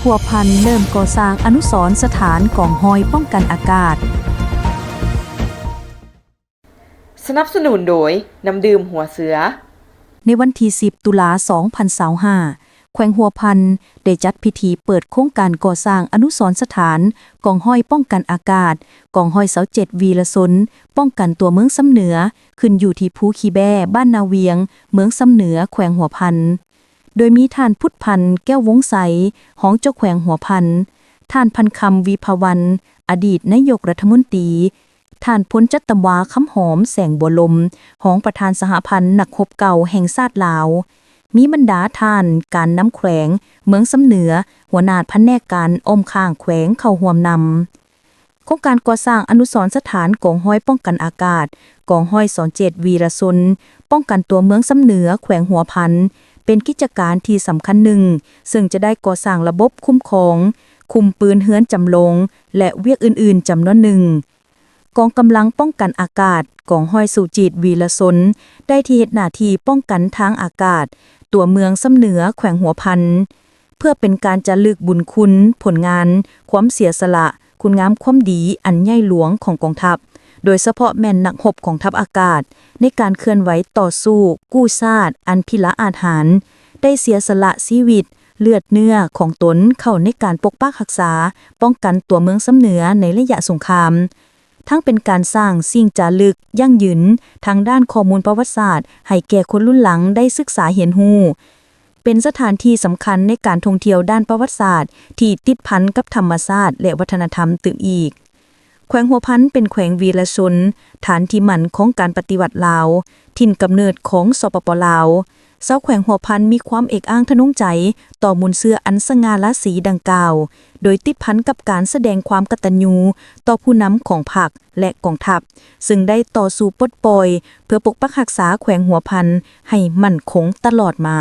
หัวพันเริ่มก่อสร้างอนุสรณ์สถานกองห้อยป้องกันอากาศสนับสนุนโดยน้ำดื่มหัวเสือในวันที่10 ตุลา 2025แขวงหัวพันได้จัดพิธีเปิดโครงการก่อสร้างอนุสรณ์สถานกองห้อยป้องกันอากาศกองห้อยเสา7วีรสนป้องกันตัวเมืองซ้ำเหนือขึ้นอยู่ที่ภูขี้แบ้บ้านนาเวียงเมืองซ้ำเหนือแขวงหัวพันโดยมีท่านพุทธพันธ์แก้ววงใสของเจ้าแขวงหัวพันท่านพันคำวีภวันอดีตนายกรัฐมนตรีท่านพลจัตตวาคำหอมแสงบัวลมของประธานสหพันธ์นักรบเก่าแห่งชาติลาวมีบรรดาท่านการน้ำแขวงเมืองซ้ำเหนือหัวหน้าแผนกการอมข้างแขวงเข้าร่วมนำโครงการก่อสร้างอนุสรณ์สถานกองห้อยป้องกันอากาศกองห้อยสอนเจ็ดวีรสนป้องกันตัวเมืองซ้ำเหนือแขวงหัวพันเป็นกิจการที่สำคัญหนึ่งซึ่งจะได้ก่อสร้างระบบคุ้มครองคุมปืนเฮือนจำลงและเวียกอื่นๆจำนวนหนึ่งกองกำลังป้องกันอากาศกองห้อยสู่จิตวีรสนได้ที่เฮ็ดหน้าที่ป้องกันทางอากาศตัวเมืองซ้ำเหนือแขวงหัวพันเพื่อเป็นการจะลึกบุญคุณผลงานความเสียสละคุณงามความดีอันใหญ่หลวงของกองทัพโดยเฉพาะแม่นนักรบของทัพอากาศในการเคลื่อนไหวต่อสู้กู้ชาติอันพิละอาถรรพ์ได้เสียสละชีวิตเลือดเนื้อของตนเข้าในการปกปักรักษาป้องกันตัวเมืองซ้ำเหนือในระยะสงครามทั้งเป็นการสร้างสิ่งจารึกยั่งยืนทางด้านข้อมูลประวัติศาสตร์ให้แก่คนรุ่นหลังได้ศึกษาเรียนรู้เป็นสถานที่สำคัญในการท่องเที่ยวด้านประวัติศาสตร์ที่ติดพันกับธรรมชาติและวัฒนธรรมตื่นอีกแขวงหัวพันเป็นแขวงวีรชนฐานที่มั่นของการปฏิวัติลาวถิ่นกำเนิดของสปป.ลาวชาวแขวงหัวพันมีความเอกอ้างทะนงใจต่อมูลเสื้ออันสง่าราศีดังกล่าวโดยติดพันกับการแสดงความกตัญญูต่อผู้นำของพรรคและกองทัพซึ่งได้ต่อสู้ปลดปล่อยเพื่อปกปักรักษาแขวงหัวพันให้มั่นคงตลอดมา